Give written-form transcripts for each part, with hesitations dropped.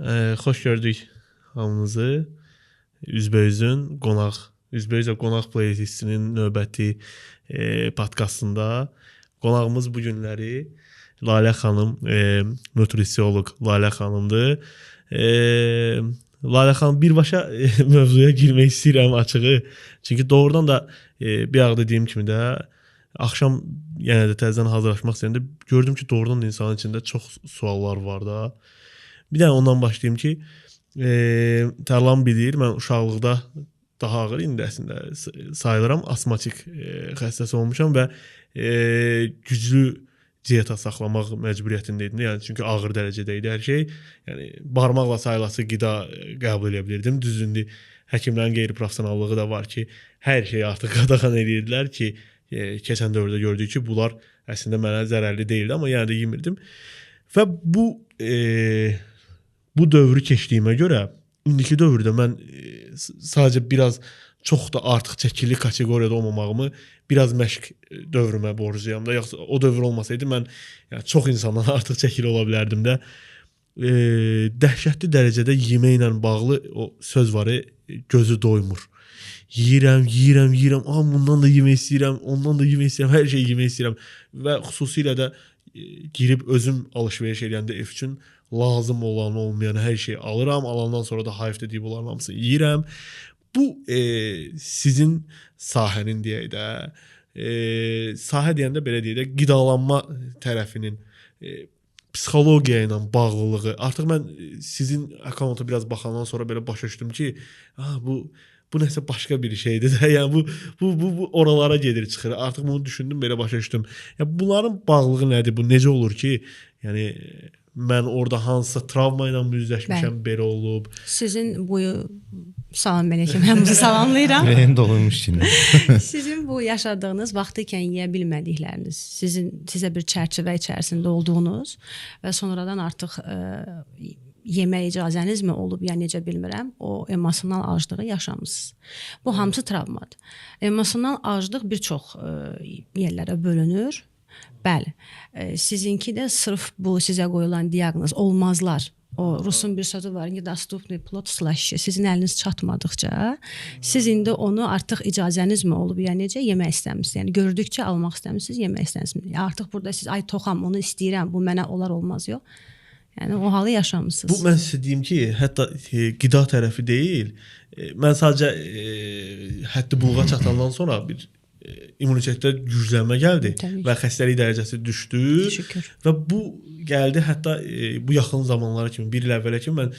Xoş gördük hamınızı. Üzbəyüzün Üzbəyüzə qonaq playlistinin növbəti podkastında qonağımız bu günləri Lalə xanım, nutrisioloq Lalə xanımdır. Lalə xanım birbaşa mövzuya girmək istəyirəm açığı. Çünki doğrudan da bir ağda dediyim kimi də axşam yenə də təzədən hazırlaşmaq istəyəndə gördüm ki, doğrudan da insanın içində çox suallar var da. Bir dənə ondan başlayım ki, Tərlan bilir, mən uşaqlıqda daha ağır indi əslində sayılıram, asmatik xəstəsi olmuşam və güclü diyeta saxlamaq məcburiyyətində idim. Yəni çünki ağır dərəcədə idi hər şey. Yəni barmaqla sayılası qida qəbul edə bilirdim. Düzdür, həkimlərin qeyri-professionallığı da var ki, hər şeyi artıq qadağan edirdilər ki, keçən dövrdə gördük ki, bunlar əslində mənə zərərli deyildi, amma yenə də yemirdim. Və bu dövrü keçdiyimə görə indiki dövrdə mən sadəcə biraz çox da artıq çəkili kateqoriyada olmamağımı biraz məşq dövrümə borcluyam da. Yoxsa o dövr olmasaydı mən yəni çox insandan artıq çəkili ola bilərdim də. Dəhşətli dərəcədə yeməklə bağlı o söz var, gözü doymur. Yeyirəm, bundan da yemək istəyirəm, ondan da yemək istəyirəm, hər şey yemək istəyirəm və xüsusilə də girib özüm alış-veriş edəndə ev üçün lazım olan, olmayan hər şeyi alıram. Alandan sonra da hayf dediyi bunların hamısını yeyirəm. Bu sizin sahənin deyək də, sahə deyəndə belə deyək də, qidalanma tərəfinin psixologiya ilə bağlılığı. Artıq mən sizin akkaunta biraz baxandan sonra belə başa düşdüm ki, bu nəsə başqa bir şeydir də. Yəni bu oralara gedir, çıxır. Artıq bunu düşündüm, belə başa düşdüm. Yəni bunların bağlılığı nədir? Bu necə olur ki, yəni mən orada hansısa travma ilə üzləşmişəm, belə olub. Sizin salam Mələkəm, mən bunu salamlayıram. Ürəyim doluymuş ki. Sizin bu yaşadığınız vaxtı ikən yeyə bilmədikləriniz, sizə bir çərçivə içərisində olduğunuz və sonradan artıq yemək icazəniz mi olub, ya necə bilmirəm, o emosional aclığı yaşamısınız. Bu hamısı travmadır. Emosional aclıq bir çox yerlərə bölünür. Bəli, sizinki də sırf bu sizə qoyulan diaqnoz olmazlar. O Rusun bir sözü var ki, dostupный плод слаще. Sizin əliniz çatmadıqca, siz indi onu artıq icazəniz mi olub, ya necə yemək istəmisiniz? Yəni gördükcə almaq istəmisiniz, yemək istəmisiniz. Artıq burada siz ay toxam, onu istəyirəm, bu mənə olar olmaz yox. Yəni o halı yaşamısınız. Bu mən sizə deyim ki, hətta qida tərəfi deyil. Mən sadəcə həddi buluğa çatandan sonra bir immunitetdə güclənmə gəldi və xəstəlik dərəcəsi düşdü. Şükür. Və bu gəldi hətta bu yaxın zamanlara kimi, bir il əvvələ kimi mən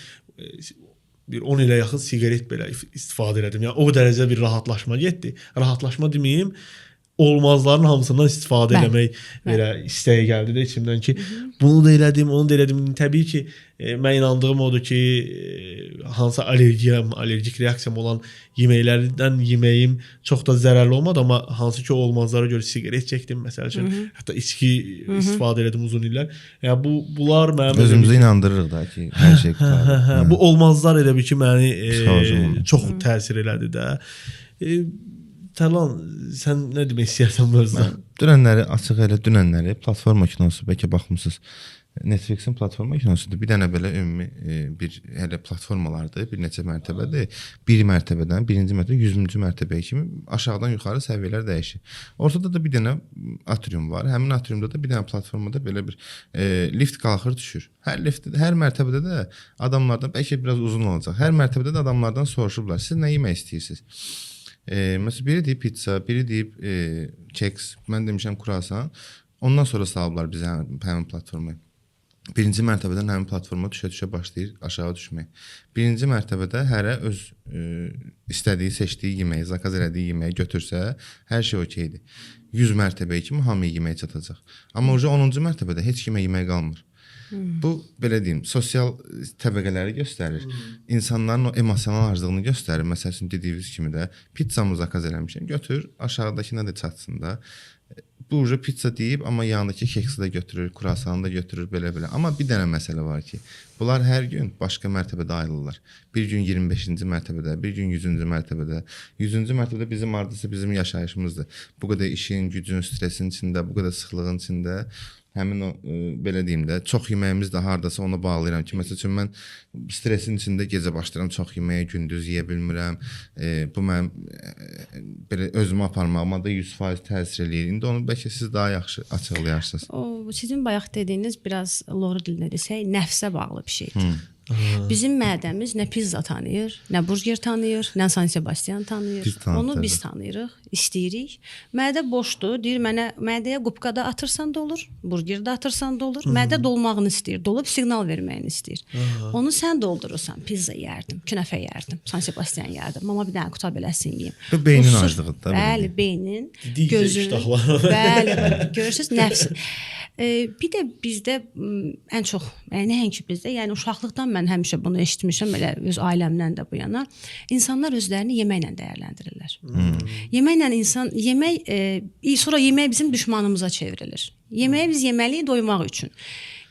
bir 10 ilə yaxın siqaret belə istifadə elədim. Yəni o dərəcədə bir rahatlaşma getdi. Rahatlaşma deməyim, olmazların hamısından istifadə eləmək belə istəyi gəldi də içimdən ki, bunu da elədim, onu da elədim. Təbii ki, mən inandığım odur ki, hansı allergik reaksiyam olan yeməklərdən yeməyim çox da zərərli olmadı, amma hansı ki olmazlara görə siqaret çəkdim məsəl üçün, hətta içki istifadə elədim uzun illər. Yəni bunlar mənim özümüzü inandırırıq da ki, hər şey qurtarır. Bu olmazlar elə bir ki, məni çox təsir elədi də. Tərlan, sən nə demək istəyirsən bu özdən? Dünənləri, açıq elə dünənləri platforma kinosu, bəlkə baxmısınız, Netflixin platforma kinosudur. Bir dənə belə ümumi bir hələ platformalardır, bir neçə mərtəbədir. Bir mərtəbədən, birinci mərtəbə, 100-cü mərtəbəyə kimi aşağıdan yuxarı səviyyələr dəyişir. Ortada da bir dənə atrium var. Həmin atriumda da bir dənə platformada belə bir lift qalxır, düşür. Hər mərtəbədə də adamlardan, bəlkə biraz uzun olacaq, hər mərtəbədə də adamlardan soruşublar, siz nə yemək istəyirsiniz? Məsələn, biri deyib pizza, biri deyib keks, mən demişəm kruasan. Ondan sonra salıblar bizə həmin platformaya. Birinci mərtəbədən həmin platforma düşə-düşə başlayır aşağı düşmək. Birinci mərtəbədə hərə öz istədiyi, seçdiyi yeməyi, zakaz elədiyi yeməyi götürsə, hər şey okeydir. 100 mərtəbəyə kimi hamıya yemək çatacaq. Amma 10-cu mərtəbədə heç kimə yemək qalmır. Bu, belə deyim, sosial təbəqələri göstərir. İnsanların o emosional aclığını göstərir. Məsəl üçün, dediyiniz kimi də pizzamı zakaz eləmişəm, götür, aşağıdakına da çatsın da. Bu pizza deyib, amma yanındakı keksi də götürür, kruasanı da götürür, belə-belə. Amma bir dənə məsələ var ki, bunlar hər gün başqa mərtəbədə ayrılırlar. Bir gün 25-ci mərtəbədə, bir gün 100-cü mərtəbədə. 100-cü mərtəbədə bizim hardasa bizim yaşayışımızdır. Bu qədər işin, gücün, stresin içində, bu qədər sıxlığın içində. həmin o belə deyim də, çox yeməyimiz də hardasa ona bağlayıram ki, məsəl üçün mən stresin içində gecə başlayıram çox yeməyə, gündüz yeyə bilmirəm. Bu mənim belə özümü aparmağıma da 100% təsir eləyir. İndi onu bəlkə siz daha yaxşı açıqlayarsınız. O sizin bayaq dediyiniz biraz loru dilində desək, nəfsə bağlı bir şeydir. Bizim mədəmiz nə pizza tanıyır, nə burger tanıyır, nə San Sebastian tanıyır. Onu biz tanıyırıq, istəyirik. Mədə boşdur, deyir mənə mədəyə qubqada atırsan da olur, burgerdə atırsan da olur. Mədə dolmağını istəyir, dolub siqnal verməyini istəyir. Onu sən doldurursan, pizza yeyərdim, künəfə yeyərdim, San Sebastian yeyərdim. Amma bir dənə quta beləsin yeyim. Bu beynin aclığıdır da. Bəli, beynin, gözün. Bəli, görürsüz, nəfs. Bir də bizdə ən çox, nəinki bizdə, yəni uşaqlıqdan mən həmişə bunu eşitmişəm, elə öz ailəmdən də bu yana, insanlar özlərini yeməklə dəyərləndirirlər. Yeməklə insan, sonra yemək bizim düşmanımıza çevrilir. Yeməyi biz yeməliyik doymaq üçün.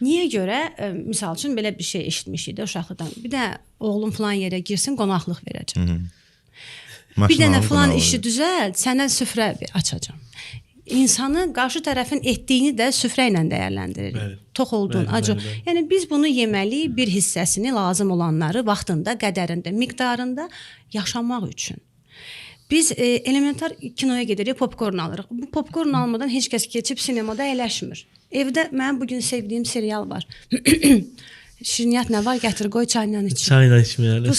Niyə görə? Misal üçün belə bir şey eşitmişik də uşaqlıqdan. Bir də oğlum falan yerə girsin, qonaqlıq verəcəm. Bir dənə falan işi düzəlt, sənə süfrə açacağam. İnsanı qarşı tərəfin etdiyini də süfrə ilə dəyərləndiririk. Tox olduğun, acı. Yəni biz bunu yeməliyik, bir hissəsini, lazım olanları vaxtında, qədərində, miqdarında yaşamaq üçün. Biz elementar kinoya gedirik, popkorn alırıq. Bu popkorn almadan heç kəs keçib sinemada əyləşmir. Evdə mənim bugün sevdiyim serial var. Şirniyyat nə var? Gətir, qoy çayla iç. Çayla içməyəli.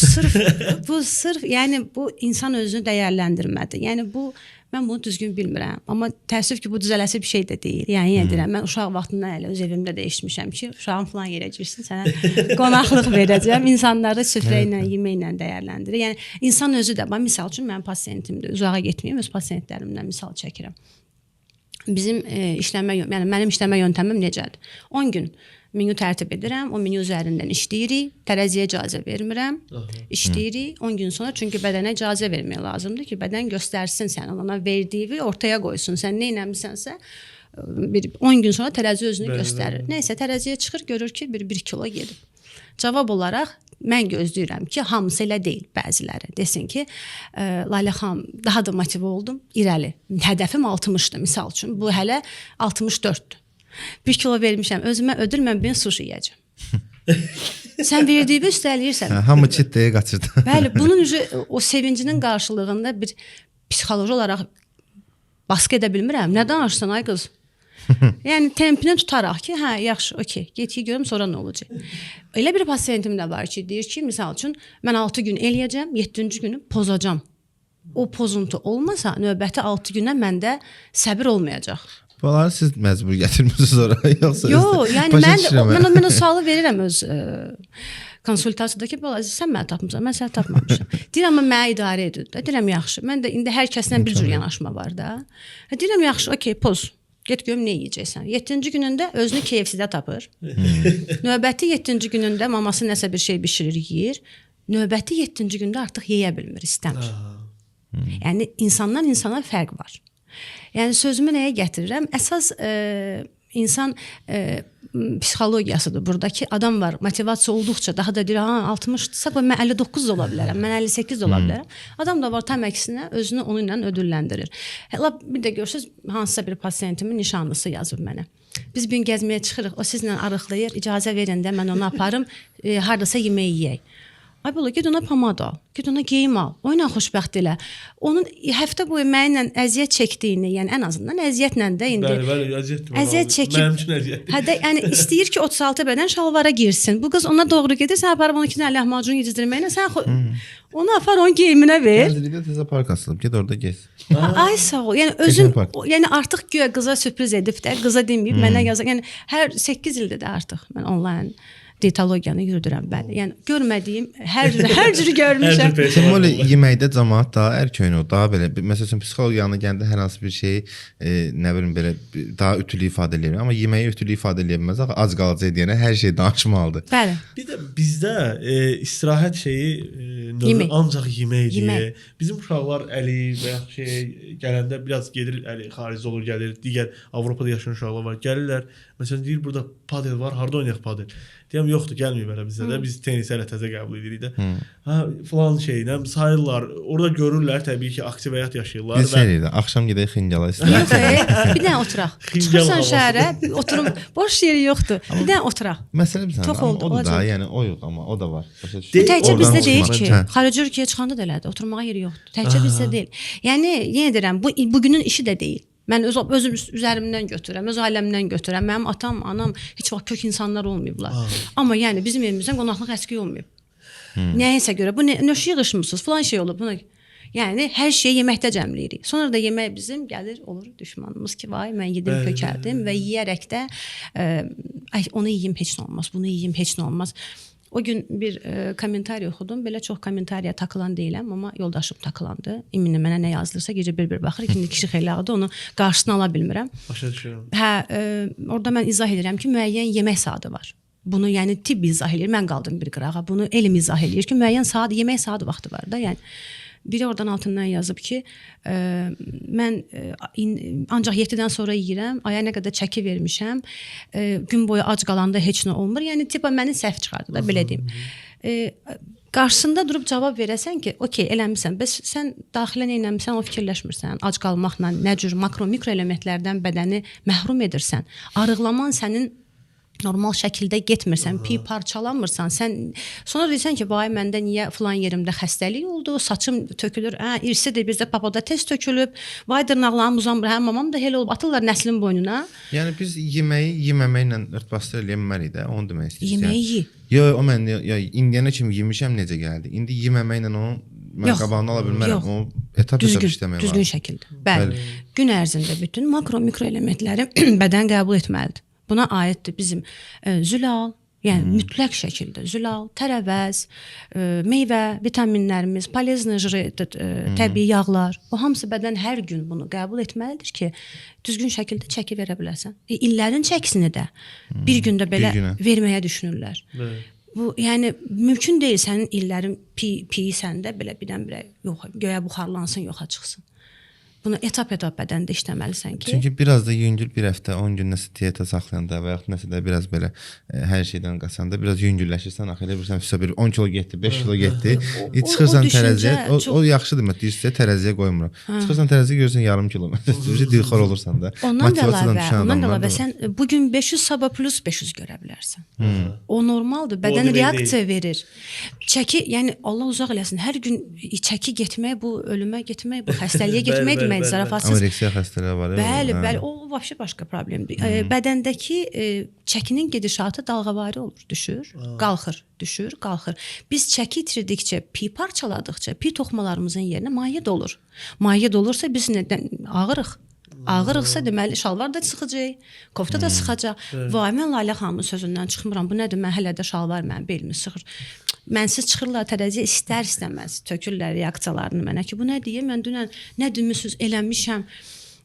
Bu sırf, yəni bu insan özünü dəyərləndirmədir. Yəni bu mən bunu düzgün bilmirəm. Amma təəssüf ki, bu düzələsi bir şey də deyil. Yəni yenə deyirəm, mən uşaq vaxtından elə öz evimdə də eşitmişəm ki, uşağın falan yerə girsin, sənə qonaqlıq verəcəm. İnsanları süfrə ilə, yeməklə dəyərləndirir. Yəni insan özü də, misal üçün mənim pasiyentimdir. Uzağa getməyim, öz pasiyentlərimdən misal çəkirəm. Bizim mənim işləmə yöntəmim necədir? 10 gün menyu tərtib edirəm, o menyu üzərindən işləyirik, tərəziyə icazə vermirəm, işləyirik 10 gün sonra, çünki bədənə icazə vermək lazımdır ki, bədən göstərsin sən, ona verdiyi ortaya qoysun, sən nə eləmisənsə, 10 gün sonra tərəzi özünü göstərir. Nəysə, tərəziyə çıxır, görür ki, 1 kilo gedib. Cavab olaraq, mən gözləyirəm ki, hamısı elə deyil, bəziləri. Desin ki, Lalə xanım, daha da motive oldum, irəli. Hədəfim 60-dır, misal üçün. Bu hələ 64-dür. 1 kilo vermişəm, özümə ödül, mən bir sushi yeyəcəm. Sən verdiyini üstələyirsən. Hamı çitləyə qaçırdı. Bəli, bunun o sevincinin qarşılığında bir psixoloji olaraq baskı edə bilmirəm. Nə danışsan, ay qız? Yəni tempini tutaraq ki, hə, yaxşı, okey, get-ki görüm, sonra nə olacaq? Elə bir pasiyentim də var ki, deyir ki, misal üçün, mən 6 gün eləyəcəm, 7-ci günü pozacam. O pozuntu olmasa, növbəti 6 gündən məndə səbir olmayacaq. Bunları siz məcbur gətirmirsiniz oraya, yoxsa? Yox, yəni mən o sualı verirəm öz konsultasiyadakı, sən mənə tapmısan, mən səni tapmamışam. Deyirəm, amma mənə idarə edir. Deyirəm, yaxşı, mən də indi hər kəsdən bir cür yanaşma var da. Deyirəm, yaxşı, okey, poz. Get görüm nə yeyəcəksən. 7-ci günündə özünü KFC-də tapır. Növbəti 7-ci günündə maması nəsə bir şey bişirir, yeyir. Növbəti 7-ci gündə artıq yeyə bilmir, istəmir. Yəni insandan insana fərq var. Yəni sözümü nəyə gətirirəm? Əsas insan psixologiyasıdır. Buradakı adam var, motivasiya olduqca daha da deyir, 60-dırsa, mən 59 da ola bilərəm, mən 58 də ola bilərəm. Adam da var tam əksinə özünü onu ilə ödülləndirir. Bir də görürsünüz, hansısa bir pasiyentimin nişanlısı yazıb mənə. Biz bir gün gəzməyə çıxırıq, o sizlə arıqlayır, icazə verin də mən onu aparım, hardasa yemək yeyək. Ay bala, ged ona pomada al, ged ona geyim al, oyna xoşbəxt elə. Onun həftə boyu mənimlə əziyyət çəkdiyini, yəni ən azından əziyyətlə də indi. Bəli, əziyyət çəkib. Mənim üçün əziyyət. Hədə, yəni istəyir ki, 36 bədən şalvara girsin. Bu qız ona doğru gedir, sən aparıb onu 2 dənə lahmacun yedizdirməklə, sən onu apar onun geyiminə ver. Gəldiridə təzə park asılıb, ged orada gez. Ay sağ ol. Yəni özün, yəni artıq güya qıza sürpriz edib də, qıza deməyib, mənə yazır. Yəni hər 8 ildir də artıq mən onlayn dietologiyanı yürüdürəm, bəli. Yəni görmədiyim hər cürü görmüşəm. Deməli yeməkdə cəmaət daha erkən o, daha belə məsələn psixologiyanın gəndə hər hansı bir şey nə bilim belə daha ütülü ifadə eləyir, amma yeməyi ütülü ifadə eləyə bilməz. Ac qalacaq deyənə hər şey danışmalıdır. Bəli. Bir də bizdə istirahət şeyi Yemək. ancaq yemək Yemək. deyə. Bizim uşaqlar əli və ya gələndə biraz gedir əli xaricdə olur, gəlir. Digər Avropada yaşayan uşaqlar var. Gəlirlər. Məsələn deyir burada padel var. Harda oynayaq padel? Deyirəm yoxdur, gəlməyib elə bizdə də. Biz tenisi hələ təzə qəbul edirik də. Ha falan şeylə sayırlar. Orada görürlər təbii ki, aktiv həyat yaşayırlar Biz şeydir, axşam gedək Xingala istəyir. Yox, bir dənə oturaq. Çıxırsan şəhərə, oturum, boş yeri yoxdur. Bir dənə oturaq. Məsələ bilirsən, Çox amma oldu, o da olacaq. yəni o yox, amma o da var. Başa Bu düşürsən? təkcə Oradan bizdə deyil çıxmaq. ki, Hə. xarici ölkəyə çıxanda da elədir. Oturmağa yeri yoxdur. Təkcə bizdə deyil. Yəni yenə deyirəm, bu bugünün işi də deyil. Mən özüm üzərimdən götürürəm, öz ailəmdən götürürəm. Mənim atam, anam heç vaxt kök insanlar olmayıblar. Amma yəni bizim evimizdən qonaqlıq əski olmayıb. Nəyəsə görə bu nöş yığışmısınız, falan şey olub buna. Yəni hər şeyi yeməkdə cəmləyirik. Sonra da yemək bizim gəlir olur düşmanımız ki, vay mən yedim kökəldim və yeyərək də ay onu yeyim heç nə olmaz, bunu yeyim heç nə olmaz. O gün bir kommentari oxudum. Belə çox kommentariya takılan deyiləm, amma yoldaşım takılandı. İminə mənə nə yazılırsa gecə bir baxır. İndi kişi xeyli ağdı, onu qarşısına ala bilmirəm. Başa düşürəm. Orada mən izah edirəm ki, müəyyən yemək saatı var. Bunu yəni tibb izah eləyir. Mən qaldım bir qırağa. Bunu elm izah eləyir ki, müəyyən saat, yemək saatı vaxtı var da, yəni. Biri oradan altından yazıb ki, mən ancaq 7-dən sonra yeyirəm, aya nə qədər çəki vermişəm, gün boyu ac qalanda heç nə olmur. Yəni tipa məni səhv çıxardı da, belə deyim. Qarşısında durub cavab verəsən ki, okey, eləmirsən, bəs sən daxilən eləmirsən, o fikirləşmirsən, ac qalmaqla nə cür makro, mikro elementlərdən bədəni məhrum edirsən. Arıqlaman sənin normal şəkildə getmirsən, parçalanmırsan. Sən sonra deyirsən ki, vay məndə niyə falan yerimdə xəstəlik oldu, saçım tökülür, irsidir, bizdə papada tez tökülüb, vay dırnaqlarım uzanmır, hə mamam da elə olub, atırlar nəslin boynuna. Yəni biz yeməyi yeməməklə örtbasdır eləmərik də, onu demək istəyirsən. Yeməyi ye. Yox, o mən indiyənə kimi yemişəm necə gəldi. İndi yeməməklə onu mən qabağını ala bilmərəm. O etap işləmək var. Düzgün şəkildə. Bəli. Gün ərzində bütün makro, mikro elementləri bədən qəbul etməlidir. Buna aiddir bizim zülal, yəni mütləq şəkildə zülal, tərəvəz, meyvə, vitaminlərimiz, polezny jiri, təbii yağlar, o hamısı bədən hər gün bunu qəbul etməlidir ki, düzgün şəkildə çəki verə biləsən. İllərin çəkisini də bir gündə belə verməyə düşünürlər. Bu yəni mümkün deyil sənin illərin piysəndə belə birdən-birə yox, göyə buxarlansın, yoxa çıxsın. Bunu etap-etap bədəndə işləməlisən ki. Çünki biraz da yüngül bir həftə, 10 gün nəsə diyeta saxlayanda və yaxud nəsə də biraz belə hər şeydən qaçanda biraz yüngülləşirsən, axı elə bilirsən fisə bir 10 kilo getdi, 5 kilo getdi. Çıxırsan tərəziyə, o yaxşıdır mə, deyirsə tərəziyə qoymuram. Çıxırsan tərəziyə görürsən yarım kilo. Məsələn, dilxor olursan da. Ondan da əlavə sən bu gün 500 sabah plus 500 görə bilərsən. O normaldır. Bədən reaksiya verir. Çəki, yəni Allah uzaq eləsin. Hər gün çəki getmək, bu ölümə getmək, bu xəstəliyə getmək zarafatsız. Anoreksiya xəstələri var. Bəli, o vəbşi başqa problemdir. Bədəndəki çəkinin gedişatı dalğavari olur, düşür, qalxır, düşür, qalxır. Biz çəki itirdikcə, pi parçaladıqca, pi toxumalarımızın yerinə maye dolur. Maye dolursa biz nədən ağırıq? Ağırıqsa deməli şalvar da sıxacaq, kofta da sıxacaq. Vay mən Lalə xanımın sözündən çıxmıram. Bu nədir? Mən hələ də şalvar mənim belimi sıxır. Mənsiz çıxırlar tərəziyə istər-istəməz tökürlər reaksiyalarını mənə ki, bu nə deyir? Mən dünən nə demisiniz eləmişəm.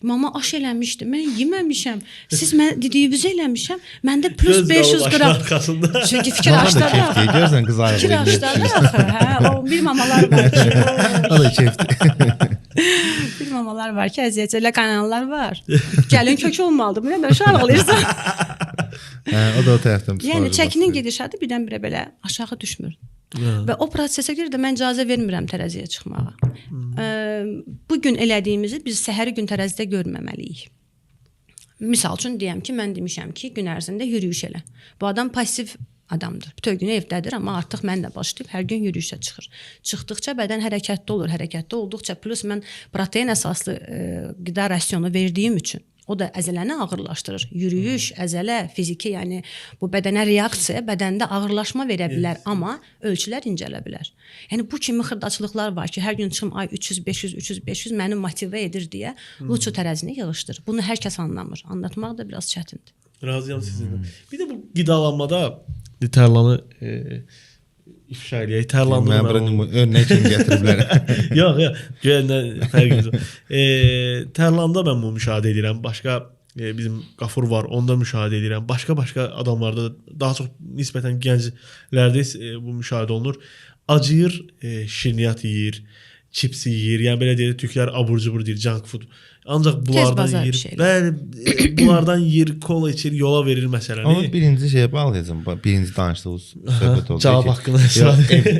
Mama aş eləmişdi. Mən yeməmişəm. Siz mən dediyinizi eləmişəm. Məndə plus 500 qram. Çünki fikir açdadı. Görsən qız ayıqlı. Fikir açdadı axı. Hə, o bir mamalar var ki. O da keyfdir. Bir mamalar var ki, əziyyət elə qaynanalar var. Gəlin kök olmalıdır. Bu nə də uşaq ağlayırsan. O da o tərəfdən. Yəni çəkinin gedişatı birdən-birə belə aşağı düşmür. Və o prosesə görə də mən icazə vermirəm tərəziyə çıxmağa. Bu gün elədiyimizi biz səhəri gün tərəzidə görməməliyik. Misal üçün deyəm ki, mən demişəm ki, gün ərzində yürüyüş elə. Bu adam pasiv adamdır. Bütün gün evdədir, amma artıq mən də başlayıb hər gün yürüyüşə çıxır. Çıxdıqca bədən hərəkətdə olur. Hərəkətdə olduqca plus mən protein əsaslı qida rasionu verdiyim üçün o da əzələni ağırlaşdırır. Yürüyüş, əzələ, fiziki, yəni bu bədənə reaksiya, bədəndə ağırlaşma verə bilər, amma ölçülər incələ bilər. Yəni bu kimi xırdaçılıqlar var ki, hər gün çıxım ay 300, 500, 300, 500 məni motivə edir deyə luçu tərəzini yığışdır. Bunu hər kəs anlamır. Anlatmaq da biraz çətindir. Razıyam sizinlə. Bir də bu qidalanmada tərlanı ifşa eləyək. Tərlanı örnək kimi gətiriblər. Yox, görəndən fərqimiz var. Tərlanda mən bunu müşahidə edirəm. Başqa bizim Qafur var, onda müşahidə edirəm. Başqa adamlarda daha çox nisbətən gənclərdə bu müşahidə olunur. acıyır, şirniyyat yeyir, chips yeyir. Yəni belə deyək, türklər abur-cubur deyir, junk food. Ancaq bunlardan yeyir. Bəli, bunlardan yeyir, kola içir, yola verir məsələni. Amma birinci şeyə bağlayacağım. Birinci danışdığımız söhbət oldu. Cavab haqqında.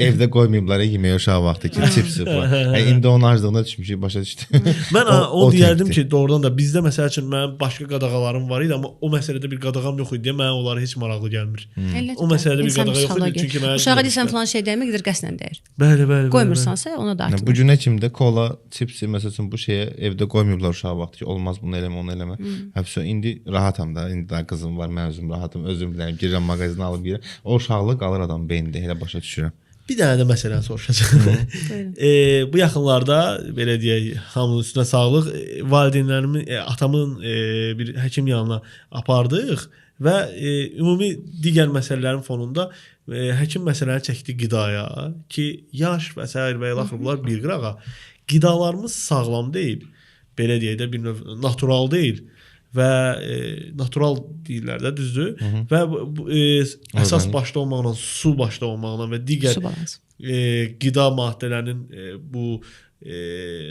Evdə qoymayıblar yeməyə uşaq vaxtı ki, chips var. İndi onun aclığına düşmüşük, başa düşdüm. Mən o deyərdim ki, doğrudan da bizdə məsəl üçün mənim başqa qadağalarım var idi, amma o məsələdə bir qadağam yox idi deyə mənə onları heç maraqlı gəlmir. O məsələdə bir qadağa yox idi çünki mən uşağa desən falan şey dəymə gedir qəsdən deyir. Bəli, bəli. Qoymursansa ona da artıq. Bu günə kimdə kola, chipsi məsələn bu şeyə evdə qoymayıblar uşaq vaxtı ki, olmaz bunu eləmə, onu eləmə. Həbsə indi rahatam da, indi daha qızım var, mən özüm rahatım, özüm bilirəm, girirəm mağazinə alıb yeyirəm. O uşaqlıq qalır adam beynində, elə başa düşürəm. Bir dənə də məsələni soruşacağam. Bu yaxınlarda belə deyək, hamının üstünə sağlıq, valideynlərimin, atamın bir həkim yanına apardıq və ümumi digər məsələlərin fonunda həkim məsələni çəkdi qidaya ki, yaş və s. və ilaxır bunlar bir qırağa. Qidalarımız sağlam deyil. Belə deyək də bir növ natural deyil və natural deyirlər də, düzdür? Və əsas başda olmaqla, su başda olmaqla və digər qida maddələrinin bu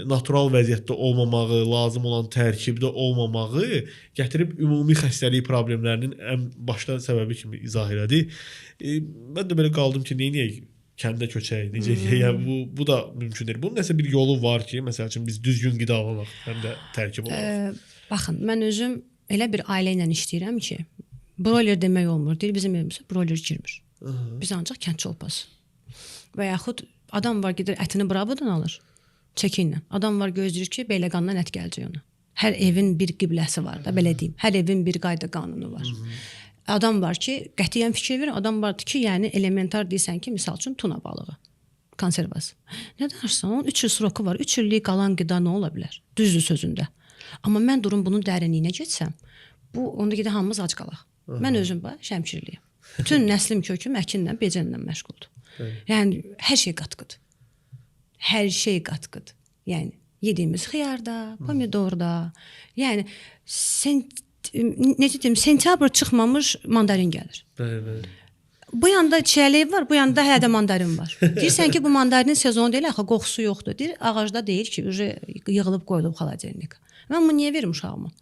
natural vəziyyətdə olmamağı, lazım olan tərkibdə olmamağı gətirib ümumi xəstəlik problemlərinin ən başda səbəbi kimi izah elədi. Mən də belə qaldım ki, neyniyək? Kəndə köçək, necə deyək, yəni bu da mümkündür. Bunun nəsə bir yolu var ki, məsəl üçün biz düzgün qida alalım, həm də tərkib olaraq. Baxın, mən özüm elə bir ailə ilə işləyirəm ki, broiler demək olmur. Deyir bizim evimizə broiler girmir. Biz ancaq kənd çolpası. Və yaxud adam var gedir ətini Bravodan alır, çəki ilə. Adam var gözləyir ki, Beyləqandan ət gələcək ona. Hər evin bir qibləsi var da, belə deyim. Hər evin bir qayda qanunu var. Adam var ki, qətiyyən fikir verir, adam vardır ki, yəni elementar deyirsən ki, misal üçün tuna balığı, konservası. Nə danışsan, onun 3 il sroku var, 3 illik qalan qida nə ola bilər? Düzdür sözündə. Amma mən durum bunun dərinliyinə getsəm, bu onda gedə hamımız ac qalaq. Mən özüm bax, şəmkirliyəm. Bütün nəslim köküm əkinlə, becənlə məşğuldur. Yəni, hər şey qatqıdır. Hər şey qatqıdır. Yəni, yediyimiz xiyarda, pomidorda, yəni, necə deyim, sentyabr çıxmamış mandarin gəlir. Bəli. Bu yanda çiyələk var, bu yanda hələ də mandarin var. Deyirsən ki, bu mandarinin sezonu deyil, axı qoxusu yoxdur. Deyir, ağacda deyir ki, yığılıb qoyulub xalacernika. Mən bunu niyə verim uşağıma?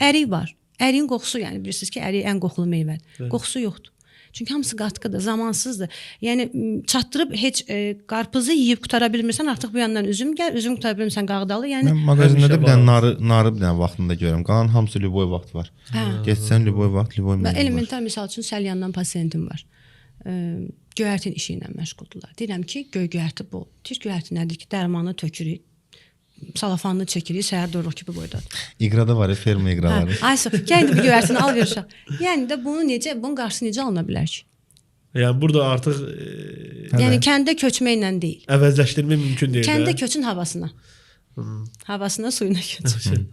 Ərik var. Əriyin qoxusu, yəni bilirsiniz ki, ərik ən qoxulu meyvədir. Qoxusu yoxdur. Çünki hamısı qatqıdır, zamansızdır. Yəni çatdırıb heç qarpızı yeyib qutara bilmirsən, artıq bu yandan üzüm gəl, üzüm qutara bilmirsən qağdalı. Yəni mən mağazində də bir dənə narı bir dənə vaxtında görürəm. Qalan hamısı lüboy vaxt var. Getsən lüboy vaxt, lüboy meyvə var. Elementar misal üçün səlyandan pasiyentim var. Göyərtin işi ilə məşğuldurlar. Deyirəm ki, göyərti bol. Deyir göyərti nədir ki, dərmanı tökürük, salafanını çəkirik, səhər dururuq ki, bu boydadır. İqrada var, ferma iqraları. Aysu, gəl bir göyərtini al ver uşaq. Yəni də bunun qarşısı necə alına bilər ki? Yəni burada artıq yəni kəndə köçməklə deyil. Əvəzləşdirmək mümkün deyil. Kəndə köçün havasına. Havasına, suyuna köçün.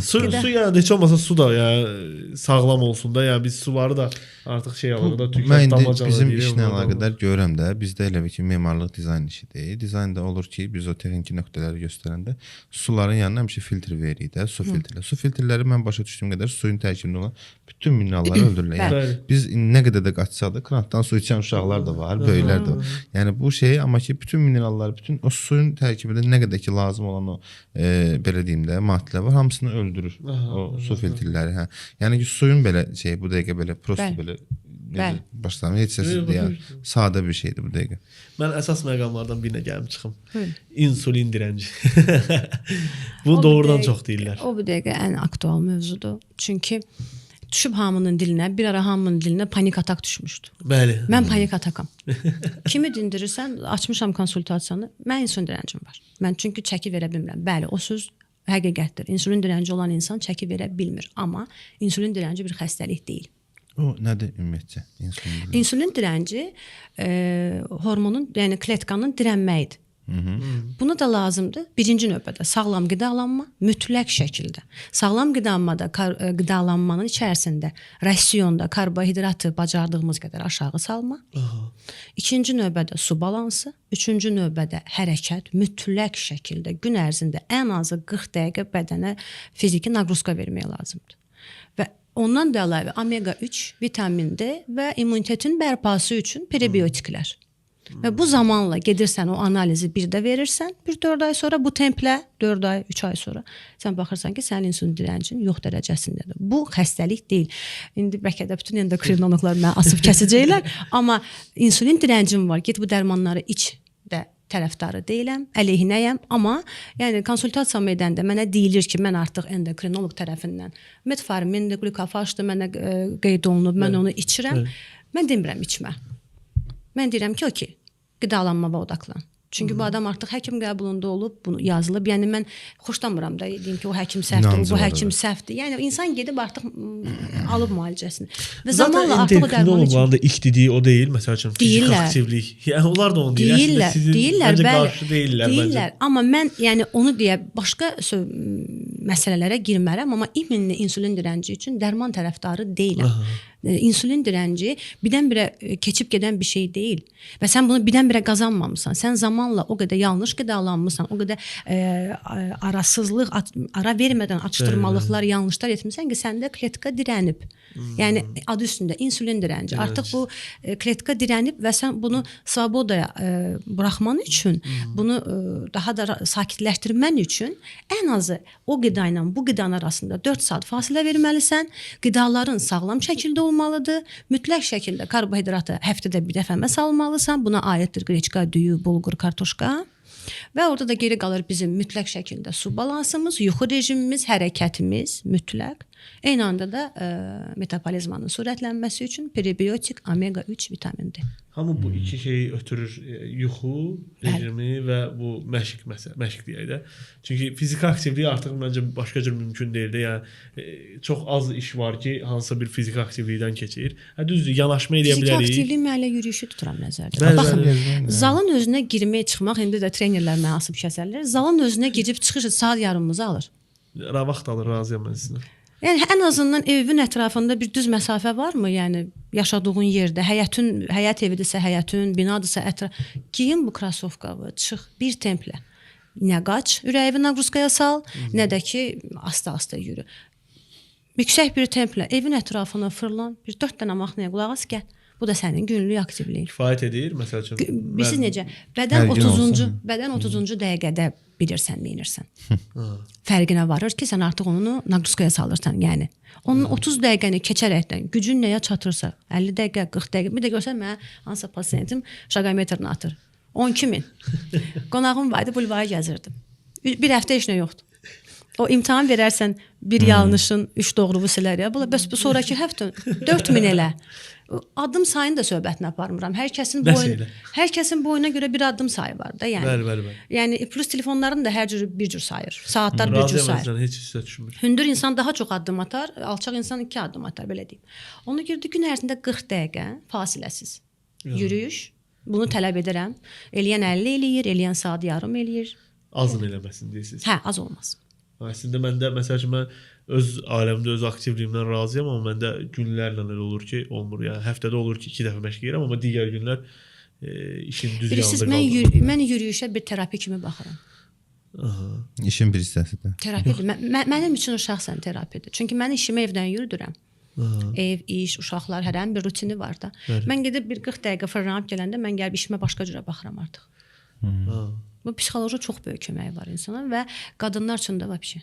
Su yəni heç olmasa su da yəni sağlam olsun da, yəni biz suları da artıq şey alırıq da tükət damacana. Bizim işlə əlaqədar görürəm də, bizdə elə bir ki, memarlıq dizayn işidir. Dizaynda olur ki, biz o texniki nöqtələri göstərəndə suların yanına həmişə filtr veririk də, su filtrləri. Su filtrləri mən başa düşdüyüm qədər suyun tərkibində olan bütün mineralları öldürürlər. Yəni biz nə qədər də qaçsaq da krantdan su içən uşaqlar da var, böyüklər də var. Yəni bu şey, amma ki bütün minerallar, bütün o suyun tərkibində nə qədər ki lazım olan o belə deyim də maddələr var, hamısını öldürür o su filtrləri. Hə. Yəni ki suyun belə şey bu dəqiqə belə prosta belə başlamır, heç səsiz yəni sadə bir şeydir bu dəqiqə. Mən əsas məqamlardan birinə gəlib çıxım. İnsulin dirənci. Bu doğrudan çox deyirlər. O bu dəqiqə ən aktual mövzudur. Çünki düşüb hamının dilinə, bir ara hamının dilinə panik atak düşmüşdü. Bəli. Mən panik atakam. Kimi dindirirsən, açmışam konsultasiyanı, mən insulin dirəncim var. Mən çünki çəki verə bilmirəm. Bəli, o söz həqiqətdir. İnsulin dirənci olan insan çəki verə bilmir. Amma insulin dirənci bir xəstəlik deyil. O nədir ümumiyyətcə insulin dirənci? İnsulin dirənci hormonun, yəni kletkanın dirənməyidir. Buna da lazımdır. Birinci növbədə sağlam qidalanma mütləq şəkildə. Sağlam qidalanmanın içərisində rasionda karbohidratı bacardığımız qədər aşağı salma. İkinci növbədə su balansı. Üçüncü növbədə hərəkət mütləq şəkildə gün ərzində ən azı 40 dəqiqə bədənə fiziki naqruzka vermək lazımdır. Və ondan da əlavə omega 3, vitamin D və immunitetin bərpası üçün prebiotiklər. Və bu zamanla gedirsən o analizi bir də verirsən, bir 4 ay sonra bu templə 4 ay, 3 ay sonra sən baxırsan ki, sənin insulin direncin yox dərəcəsindədir. Bu xəstəlik deyil. İndi bəlkə də bütün endokrinoloqlar mənə asıb kəsəcəklər, amma insulin direncin var. Get bu dərmanları iç də tərəfdarı deyiləm, əleyhinəyəm, amma yəni konsultasiyam edəndə mənə deyilir ki, mən artıq endokrinoloq tərəfindən metformin, glukofajdır mənə qeyd olunub, mən onu içirəm. Mən demirəm içmə. Mən deyirəm ki, okey, qidalanmaya odaqlan. Çünki bu adam artıq həkim qəbulunda olub, bunu yazılıb. Yəni mən xoşlamıram da deyim ki, o həkim səhvdir, bu həkim səhvdir. Yəni insan gedib artıq alıb müalicəsini. Və zamanla artıq o dərmanı endokrinoloqların da ilk dediyi o deyil, məsəl üçün fizik aktivlik. Yəni onlar da onu deyir. Deyirlər, qarşı deyirlər məncə. Amma mən yəni onu deyə başqa məsələlərə girmərəm, amma immünli insulin direnci üçün dərman tərəfdarı deyiləm. İnsulin direnci birdən-birə keçib gedən bir şey deyil. Və sən bunu birdən-birə qazanmamısan. Sən zamanla o qədər yanlış qidalanmısan, o qədər arasızlıq, ara vermədən atışdırmalıqlar, yanlışlar etmisən ki, səndə kletka dirənib. Yəni adı üstündə insulin direnci. Artıq bu kletka dirənib və sən bunu svobodaya buraxman üçün, bunu daha da sakitləşdirmən üçün ən azı o qida ilə bu qidanın arasında 4 saat fasilə verməlisən. Qidaların sağlam şəkildə olmalıdır. Mütləq şəkildə karbohidratı həftədə bir dəfə salmalısan. Buna aiddir qreçka, düyü, bulgur, kartoşka. Və orada da geri qalır bizim mütləq şəkildə su balansımız, yuxu rejimimiz, hərəkətimiz mütləq. Eyni anda da metabolizmanın sürətlənməsi üçün prebiotik omega 3 vitamindir. Hamı bu iki şeyi ötürür, yuxu rejimi və bu məşq deyək də. Çünki fiziki aktivlik artıq məncə başqa cür mümkün deyil də. Yəni çox az iş var ki, hansısa bir fiziki aktivlikdən keçir. Düzdür, yanaşma edə bilərik. Fiziki aktivlik mənə yürüyüşü tuturam nəzərdə. Baxın, zalın özünə girməyə çıxmaq, indi də trenerlər mənə asıb kəsərlər. Zalın özünə girib çıxış saat yarımımızı alır. Vaxt alır, razıyam mən sizinlə. Yəni ən azından evin ətrafında bir düz məsafə varmı? Yəni yaşadığın yerdə, həyət evidirsə həyətin, binadısa ətraf. Giyin bu krasovkavı, çıx bir templə. Nə qaç, ürəyi naqruzkaya sal, nə də ki asta-asta yürü. Yüksək bir templə evin ətrafına fırlan, bir 4 dənə mahnıya qulaq as gəl. Bu da sənin günlük aktivliyin. Kifayət edir, məsəl üçün. Birisi necə? Bədən 30-cu dəqiqədə bilirsən, neyinirsən. Fərqinə varır ki, sən artıq onu naqruzkaya salırsan, yəni. Onun 30 dəqiqəni keçərəkdən gücün nəyə çatırsa, 50 dəqiqə, 40 dəqiqə, bir də görsən mənə hansısa pasiyentim şaqametrini atır. 12.000. Qonağım vardı, bulvara gəzirdim. Bir həftə heç nə yoxdur. O imtahan verərsən, bir yanlışın 3 doğruvu silər ya. Bu sonraki həftə 4.000 elə. Addım sayını da söhbətini aparmıram. Hər kəsin boyuna görə bir addım sayı var da, yəni. Bəli. Yəni plus telefonların da hər cür bir cür sayır. Saatlar bir cür sayır. Heç üstə düşmür. Hündür insan daha çox addım atar, alçaq insan 2 addım atar, belə deyim. Onu girdi gün ərzində 40 dəqiqə fasiləsiz yürüyüş. Bunu tələb edirəm. Eləyən 50 eləyir, eləyən saat yarım eləyir. Azın eləməsin deyirsiniz. Hə, az olmaz. Əslində məndə məsəl üçün mən öz aləmdə öz aktivliyimdən razıyam, amma məndə günlərlə elə olur ki, olmur. Yəni həftədə olur ki, 2 dəfə məşq edirəm, amma digər günlər işin düz yanında qalır. Mən yürüyüşə bir terapi kimi baxıram. İşin bir hissəsidir. Terapidir. Mənim üçün o şəxsən terapidir. Çünki mən işimi evdən yürüdürəm. Ev, iş, uşaqlar, hər bir rutini var da. Mən gedib bir 40 dəqiqə fırlanıb gələndə mən gəlib işimə başqa cürə baxıram artıq. Bu psixoloji çox böyük köməyi var insana və qadınlar üçün də vəbşi.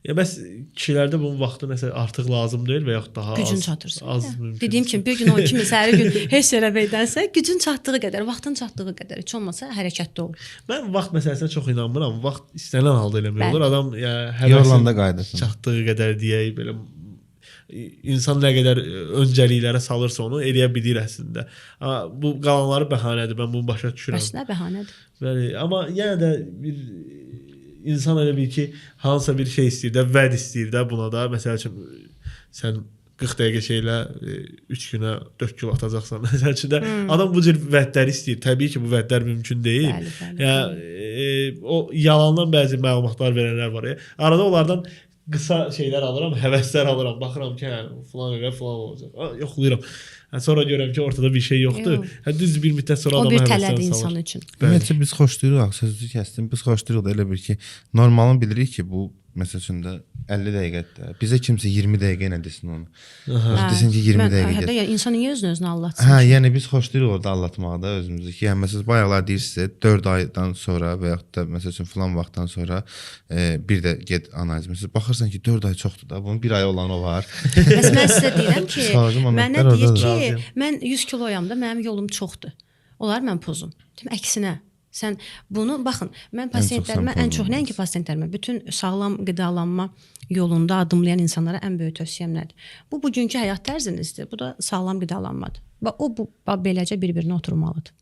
Ya bəs kişilərdə bunun vaxtı nəsə artıq lazım deyil və yaxud daha gücün az çatırsa. Mümkün. Dediyim kimi bir gün 12.000 səhəri gün heç yerə beydənsə, gücün çatdığı qədər, vaxtın çatdığı qədər, heç olmasa hərəkətdə ol. Mən vaxt məsələsinə çox inanmıram. Vaxt istənilən halda eləmək olur. Adam yorulanda qaydasın. Çatdığı qədər deyək belə insan nə qədər öncəliklərə salırsa onu eləyə bilir əslində. Bu qalanları bəhanədir. Mən bunu başa düşürəm. Əslində bəhanədir. Bəli, amma yenə də bir insan elə bil ki, hansısa bir şey istəyir də, vəd istəyir də buna da. Məsəl üçün sən 40 dəqiqə şeylə 3 günə 4 kilo atacaqsan. Məsəl üçün də adam bu cür vədləri istəyir. Təbii ki, bu vədlər mümkün deyil. Bəli. Yəni o yalandan bəzi məlumatlar verənlər var ya. Arada onlardan qısa şeylər alıram, həvəslər alıram. Baxıram ki, falan elə falan olacaq. Yoxlayıram. Sonra görürəm ki, ortada bir şey yoxdur. Düz bir müddət sonra adamı həvəsdən salır. O bir tələdir insan üçün. Ümumiyyətlə biz xoşlayırıq, sözünüzü kəsdim. Biz xoşlayırıq da elə bir ki, normalını bilirik ki, bu məsəl üçün də 50 dəqiqədə. Bizə kimsə 20 dəqiqə ilə desin onu. Hə, Desin ki 20 dəqiqə Hətta get. yəni insan niyə özünü aldatsın? Hə, yəni biz xoşlayırıq orada aldatmağı da özümüzü ki, yəni məsələn bayaqlar deyirsinizsə 4 aydan sonra və yaxud da məsəl üçün filan vaxtdan sonra bir də get analiz. Məsələn baxırsan ki 4 ay çoxdur da, bunun 1 ay olan o var. Bəs mən sizə deyirəm ki, Sağcı mənə momentlər deyir oradadır. ki, mən 100 kiloyam da, mənim yolum çoxdur. Olar mən pozum. Deyim əksinə. Sən bunu baxın, mən pasiyentlərimə ən çox nəinki pasiyentlərimə, bütün sağlam qidalanma yolunda addımlayan insanlara ən böyük tövsiyəm nədir? Bu bugünkü həyat tərzinizdir. Bu da sağlam qidalanmadır. Və o beləcə bir-birinə oturmalıdır.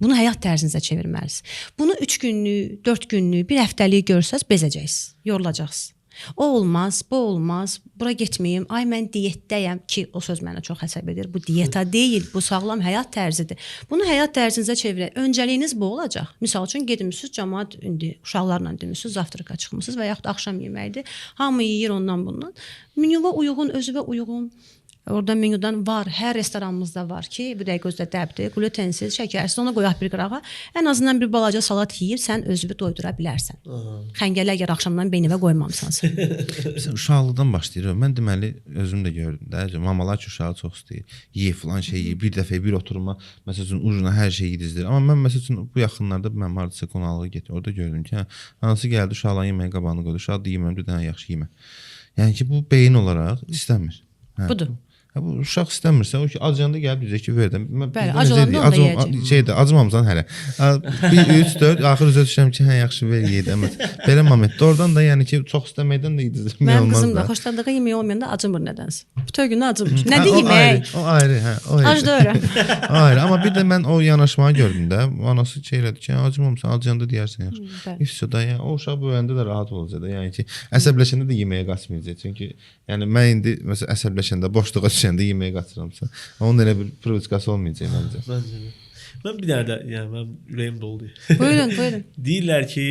Bunu həyat tərzinizə çevirməlisiniz. Bunu 3 günlük, 4 günlük, 1 həftəlik görsəz bezəcəksiniz, yorulacaqsınız. O olmaz, bu olmaz, bura getməyim, ay mən diyetdəyəm ki, o söz mənə çox əsəb edir. Bu diyeta deyil, bu sağlam həyat tərzidir. Bunu həyat tərzinizə çevirək. Öncəliyiniz bu olacaq. Misal üçün gedmisiniz, cəmaət indi uşaqlarla demisiniz, zavtraka çıxmısınız və yaxud axşam yeməyidir. Hamı yeyir ondan bundan. Menyuva uyğun, özünə uyğun. Orada menyudan var, hər restoranımızda var ki, bu dəqiqə özdə dəbdir, glutensiz, şəkərsiz, ona qoyaq bir qırağa. Ən azından bir balaca salat yeyib sən özünü doydura bilərsən. Xəngələ əgər axşamdan beynivə qoymamısansa. Məsələn uşaqlıqdan başlayır. Mən deməli özüm də gördüm də, mamalar ki uşağı çox istəyir. Yey filan şey yeyir, bir dəfə bir oturma, məsələn ucuna hər şeyi yedizdir. Amma mən məsələn bu yaxınlarda mənim hardasa qonaqlığa getdim. Orada gördüm ki, anası gəldi, uşaqların yeməyin qabağına qoydu. Uşaq da yemirəm, bir dənə yaxşı yemə. Yəni ki, bu beyin olaraq istəmir. Budur. Bu uşaq istəmirsə, o ki acıyanda gəlib deyəcək ki, verdim. Bəli, ac olanda onu da yeyəcək. Şeydə acımamısan hələ. 1 3 4 axır üzə düşürəm ki, hə yaxşı ver yeyək. Belə momentdə oradan da yəni ki, çox istəməkdən də yedizdirmək olmaz. Mənim qızım da xoşladığı yemək olmayanda acımır nədənsə. Bütün gün acımır. Nədir yemək? O ayrı, hə, o ayrı. Ac da öyrən. Ayrı, amma bir də mən o yanaşmanı gördüm də. Anası şey elədi ki, acımamsan, acıyanda deyərsən yaxşı. İfsədə yəni o uşaq böyüyəndə də rahat olacaq da. Yəni ki, əsəbləşəndə də yeməyə qaçmayacaq. Çünki yəni mən indi məsələn əsəbləşəndə boşluğa düşəndə yeməyə qaçıramsa, onun elə bir provokasiyası olmayacaq məncə. Məncə. Mən bir dənə də, yəni mən ürəyim doldu. Buyurun, buyurun. Deyirlər ki,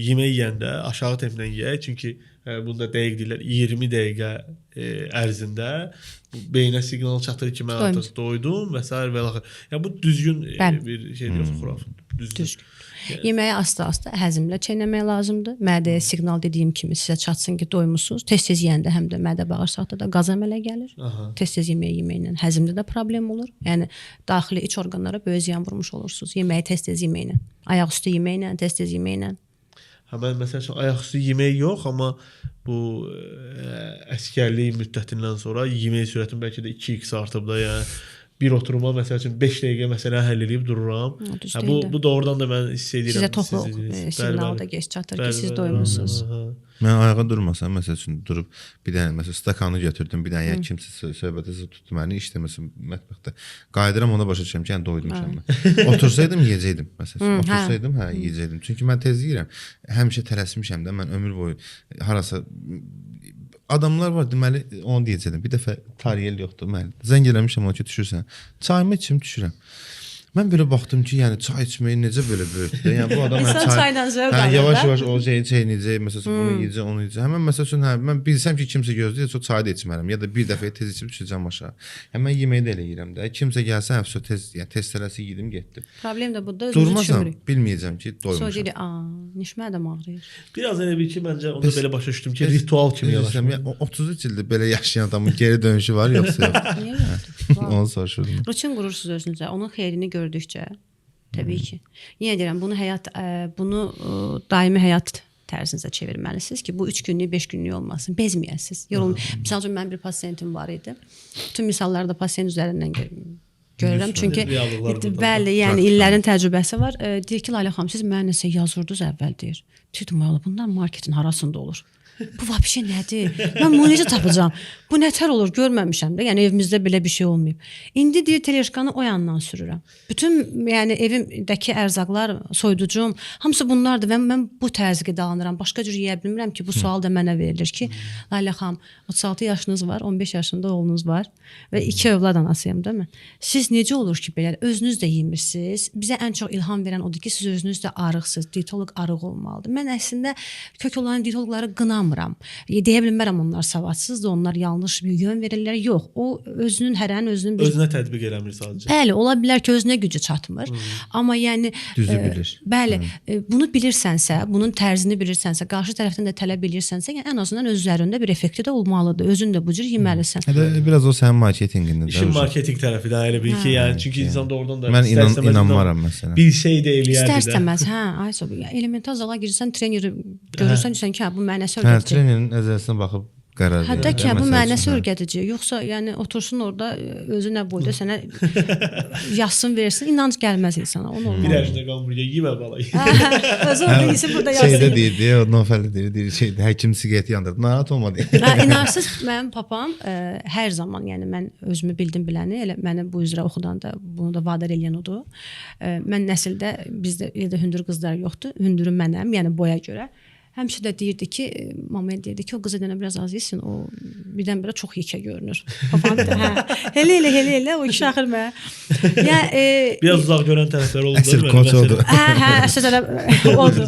yemək yeyəndə aşağı templə yeyək, çünki bunda dəqiq deyirlər 20 dəqiqə ərzində beynə siqnal çatır ki, mən artıq doydum və s. və s. Yəni bu düzgün bir şey yox, xurafat. Düzgün. Yeməyi asta-asta həzmlə çeynəmək lazımdır. Mədəyə siqnal dediyim kimi sizə çatsın ki, doymusunuz. Tez-tez yeyəndə həm də mədə bağırsaqda da qaz əmələ gəlir. Tez-tez yemək yeməklə həzmdə də problem olur. Yəni daxili iç orqanlara böyük ziyan vurmuş olursunuz. Yeməyi tez-tez yeməklə, ayaqüstü yeməklə, tez-tez yeməklə. Mən məsələn ayaqüstü yemək yox, amma bu əskərlik müddətindən sonra yemək sürətim bəlkə də 2x artıb da, yəni bir oturuma məsəl üçün 5 dəqiqə məsələ həll edib dururam. Bu doğrudan da mən hiss edirəm. Sizə toxluq siqnalı da geç çatır ki, siz doymusunuz. Mən ayağa durmasam, məsəl üçün durub bir dənə məsəl stakanı götürdüm, bir dənə kimsə söhbətə tutdu məni, işdə məsələn mətbəxdə qayıdıram, ona başa düşürəm ki, yəni doydumuşam mən. Otursaydım yeyəcəydim məsələn. Otursaydım yeyəcəydim. Çünki mən tez yeyirəm. Həmişə tələsmişəm də, mən ömür boyu harasa adamlar var, deməli onu deyəcəydim. Bir dəfə tariyel yoxdur, mən zəng eləmişəm ona ki, düşürsən. Çayımı içim, düşürəm. Mən belə baxdım ki, yəni çay içməyi necə belə böyükdür. Yəni bu adam çayla zövq alır. Yavaş-yavaş o şeyi çeynəyəcək, məsələn bunu yeyəcək, onu yeyəcək. Həmin məsəl üçün mən bilsəm ki, kimsə gözləyir, o çayı da içmərəm ya da bir dəfə tez içib düşəcəm aşağı. Mən yeməyi də elə yeyirəm də. Kimsə gəlsə həbsə tez, yəni tez tələsi yedim, getdim. Problem də budur, özünüzü düşünürük. Bilməyəcəm ki, doymuşam. Sonra deyir, nişmə də ağrıyır. Biraz elə bir ki, məncə onu belə başa düşdüm ki, ritual kimi yaşamışam. 33 ildir belə yaşayan adamın geri dönüşü var yoxsa yox? Niyə yoxdur? Onu soruşurdum. Rutin qurursunuz özünüzə, onun xeyrini gördükcə. Təbii ki. Yenə deyirəm, bunu daimi həyat tərzinizə çevirməlisiniz ki, bu 3 günlük, 5 günlük olmasın. Bezməyəsiniz. Məsəl üçün mənim bir pasiyentim var idi. Bütün misalları da pasiyent üzərindən görürəm. Çünki bəli, yəni illərin təcrübəsi var. Deyir ki, Layla xanım, siz mənə nəsə yazırdınız əvvəl deyir. Dedim, bunlar marketin harasında olur. Bu vəbşə nədir? Mən bunu necə tapacağam? Bu nətər olur? Görməmişəm də. Yəni evimizdə belə bir şey olmayıb. İndi deyir teleşkanı o yandan sürürəm. Bütün yəni evimdəki ərzaqlar, soyuducum, hamısı bunlardır və mən bu tərzi qidalanıram. Başqa cür yeyə bilmirəm ki, bu sual da mənə verilir ki, Layla xanım, 36 yaşınız var, 15 yaşında oğlunuz var və 2 övlad anasıyam da mən. Siz necə olur ki, belə özünüz də yemirsiniz? Bizə ən çox ilham verən odur ki, siz özünüz də arıqsınız. Dietoloq arıq olmalıdır. Mən əslində kök olan dietoloqları qınamıram. inanmıram. Deyə bilmərəm onlar savadsızdır, onlar yanlış bir yön verirlər. Yox, o özünün hərənin özünün bir Özünə tətbiq eləmir sadəcə. Bəli, ola bilər ki, özünə gücü çatmır. Amma yəni Düzü bilir. Bəli, bunu bilirsənsə, bunun tərzini bilirsənsə, qarşı tərəfdən də tələb edirsənsə, yəni ən azından öz üzərində bir effekti də olmalıdır. Özün də bu cür yeməlisən. Hətta biraz o sənin marketinqində də. İşin marketinq tərəfi də elə bil ki, yəni çünki insan doğrudan da mən inanmaram məsələn. Bir şey də eləyərdi də. İstər-istəməz, ay sobi, elemental zala girirsən, treneri görürsən, deyirsən ki, bu mənə Hə, öyrətdi. trenerin əzələsinə baxıb qərar verir. Hətta ki, bu mənəsi öyrədici. Yoxsa yəni otursun orada özü nə boyda sənə yazsın, versin, inanc gəlməz insana. O normal. Bir ərdə hamburger yemə balayı. Özü orada iyisi burada yazsın. Şeydə deyirdi, o Nofəldə deyir, şeydə həkim siqareti yandırdı. Narahat olma deyir. İnarsız mənim papam hər zaman, yəni mən özümü bildim biləni, elə məni bu üzrə oxudanda bunu da vadar eləyən odur. Mən nəsildə bizdə evdə hündür qızlar yoxdur. Hündürüm mənəm, yəni boya görə. Həmişə də deyirdi ki, mamaya deyirdi ki, o qızı denə biraz az yesin, o birdən-birə çox yekə görünür. Papam da, hə, elə, o kişi axır mənə. Yəni, biraz uzaq görən tərəflər oldu. Əsl koç oldu. Hə, əsas elə oldu.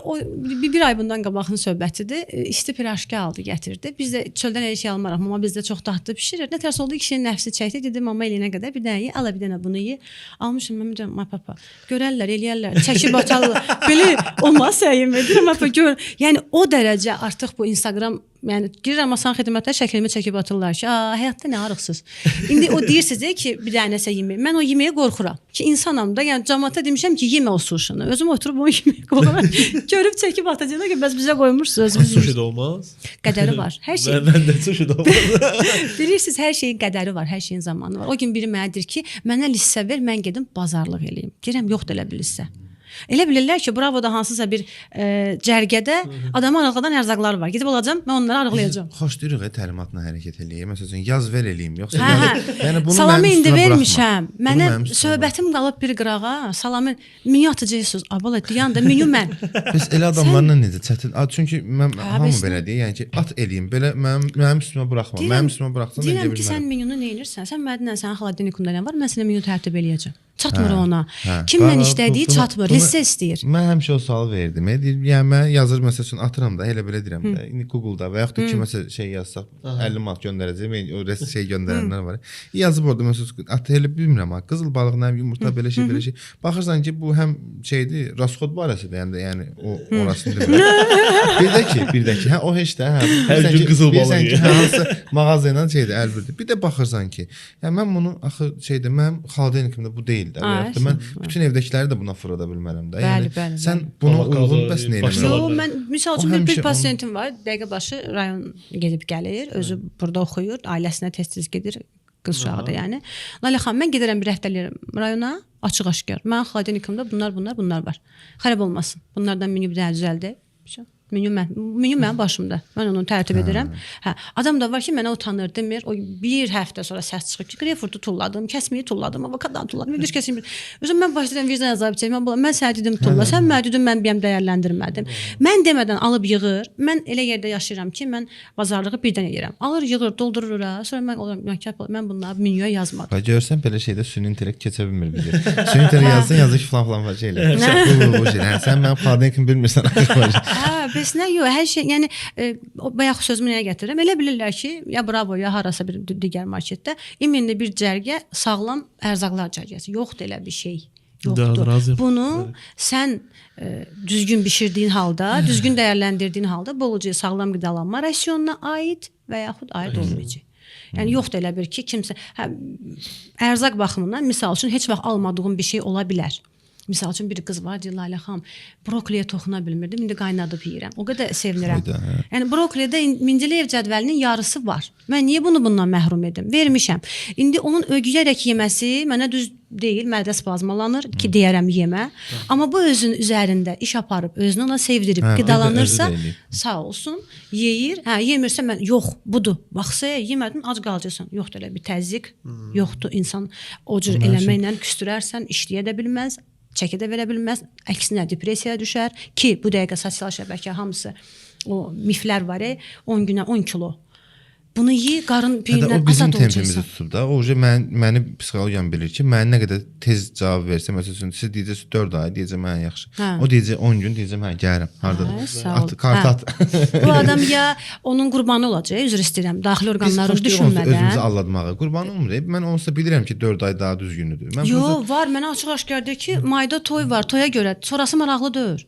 O bir ay bundan qabaqın söhbətidir. İsti pirajki aldı, gətirdi. Biz də çöldən elə şey almarıq. Mama bizdə çox dadlı bişirir. Nə tərsə oldu, kişinin nəfsi çəkdi. Dedi, mama eləyənə qədər bir dənə ye, ala bir dənə bunu ye. Almışım, mən deyirəm, ay papa, görərlər, eləyərlər, çəkib atarlar. Belə olmaz səyim edir, amma gör. Yəni o dərəcə artıq bu Instagram, yəni girirəm masan xidmətlər şəklimi çəkib atırlar ki, həyatda nə arıqsız. İndi o deyirsiniz ki, bir dənəsə yemək. Mən o yeməyə qorxuram. Ki insanam da, yəni cəmaata demişəm ki, yemə o suşunu. Özüm oturub o yeməyə qorxuram. Görüb çəkib atacaqlar ki, bəs bizə qoymursunuz. Sushi də olmaz. Qədəri var. Hər şey. Mən də sushi də olmaz. Bilirsiniz, hər şeyin qədəri var, hər şeyin zamanı var. O gün biri mənə deyir ki, mənə lissə ver, mən gedim bazarlıq eləyim. Deyirəm, yoxdur elə bir lissə. Elə bilirlər ki, Bravoda hansısa bir cərgədə adamı arıqladan ərzaqlar var. Gedib olacam, mən onları arıqlayacağam. Xoşlayırıq təlimatla hərəkət eləyir. Məsələn, yaz ver eləyim, yoxsa yəni bunu salamı indi vermişəm. Mənə söhbətim qalıb bir qırağa, salamı menyu atacaqsınız. Abala dayan da menyu mən. Biz elə adamlarla necə çətin. Çünki mən hamı belə deyir, yəni ki, at eləyim, belə mənim üstümə buraxma. Mənim üstümə buraxsan mən deyirəm ki, sən menyunu nə edirsən? Sən mənimlə sənin xaladenikunda nə var? Mən sənə menyu tərtib eləyəcəm. Çatmır ona. Kimlə işlədiyi çatmır. Lissə istəyir. Mən həmişə o sualı verdim. Yəni mən yazır məsəl üçün atıram da, elə belə deyirəm də. İndi Google-da və yaxud da kiməsə şey yazsaq 50 manat göndərəcəm, o rəsm şey göndərənlər var. Yazıb orada məsəl at elə bilmirəm ha. Qızıl balıqla yumurta belə şey. Baxırsan ki, bu həm şeydir, rasxod barəsində, yəni o orasını demir. Bir də ki, hə o heç də, hə. Hər gün qızıl balığı. Hansı mağaza ilə şeydir, əlbirdir. Bir də baxırsan ki, yəni mən bunu axı şeydə mənim xaladenikimdə bu deyil. Mən bütün evdəkiləri də buna fırlada bilmərəm də. Yəni sən bunu uyğun bəs nə etməlisən? Yox, mən misal üçün bir pasiyentim var, dəqiqə başı rayon gedib gəlir, özü burada oxuyur, ailəsinə tez-tez gedir, qız uşağı da yəni. Layla xanım, mən gedirəm bir həftəlik rayona, açıq-aşkar. Mənim xaladenikimdə bunlar var. Xarab olmasın. Bunlardan menyu bir dənə düzəldi. Menyu mənim başımda. Mən onu tərtib edirəm. Hə, adam da var ki, mənə utanır demir. O bir həftə sonra səs çıxır ki, greyfurtu tulladım, kəsmiyi tulladım, avokadan tulladım, düz kəsim. Özüm mən başladım vicdan əzabı çəkmə. Mən sənə dedim tulla, sən mənə dedin, mən bəyəm dəyərləndirmədim. Mən demədən alıb yığır. Mən elə yerdə yaşayıram ki, mən bazarlığı birdən edirəm. Alır, yığır, doldurur ora. Sonra mən oluram, mən bunları menyuya yazmadım. Görsən belə şeydə süni intellekt keçə bilmir bizi. Süni intellekt yazır ki, falan var şeylər. Bu şeylər. Sən mənim xaladenikimi bilmirsən. Bəs yox, hər şey, yəni bayaq sözümü nəyə gətirirəm? Elə bilirlər ki, ya Bravo, ya harasa bir digər marketdə iminli bir cərgə sağlam ərzaqlar cərgəsi. Yoxdur elə bir şey. Yoxdur. Bunu sən düzgün bişirdiyin halda, düzgün dəyərləndirdiyin halda boluca sağlam qidalanma rasionuna aid və yaxud aid olmayacaq. Yəni yoxdur elə bir ki, kimsə ərzaq baxımından misal üçün heç vaxt almadığın bir şey ola bilər. Misal üçün bir qız var, deyir, Layla xanım, brokoliyə toxuna bilmirdim, indi qaynadıb yeyirəm. O qədər sevinirəm. Yəni brokolidə Mendeleyev cədvəlinin yarısı var. Mən niyə bundan məhrum edim? Vermişəm. İndi onun ögüyərək yeməsi mənə düz deyil, mədə spazmalanır ki, deyərəm yemə. Amma bu özün üzərində iş aparıb, özünü ona sevdirib, qidalanırsa, sağ olsun, yeyir. Yemirsə mən, yox, budur. Baxsa, yemədin, ac qalacaqsan. Yoxdur elə bir təzyiq, yoxdur. İnsan o cür eləməklə küstürərsən, işləyə də bilməz. Çəki də verə bilməz, əksinə depressiyaya düşər ki, bu dəqiqə sosial şəbəkə hamısı o miflər var, 10 günə 10 kilo. Bunu yeyə, qarın Hətta beyindən o bizim azad tempimizi olacaqsan. tutub da. O məni psixologiyam bilir ki, mən nə qədər tez cavab versə, məsələn, siz deyəcəksiniz 4 ay, deyəcəm mən yaxşı. Hə. O deyəcək 10 gün, deyəcəm hə, gəlirəm. Hardadır? Sağ ol. At, kart at. Bu adam ya onun qurbanı olacaq, üzr istəyirəm, daxili Biz orqanlarını xoşlayırıq özümüzü düşünmədən. aldatmağa. Qurban olmuruq. Mən onsuz da bilirəm ki, 4 ay daha düzgündür. Mən Yo, var, mənə açıq-aşkardır ki, mayda toy var, toya görə. Sonrası maraqlı deyil.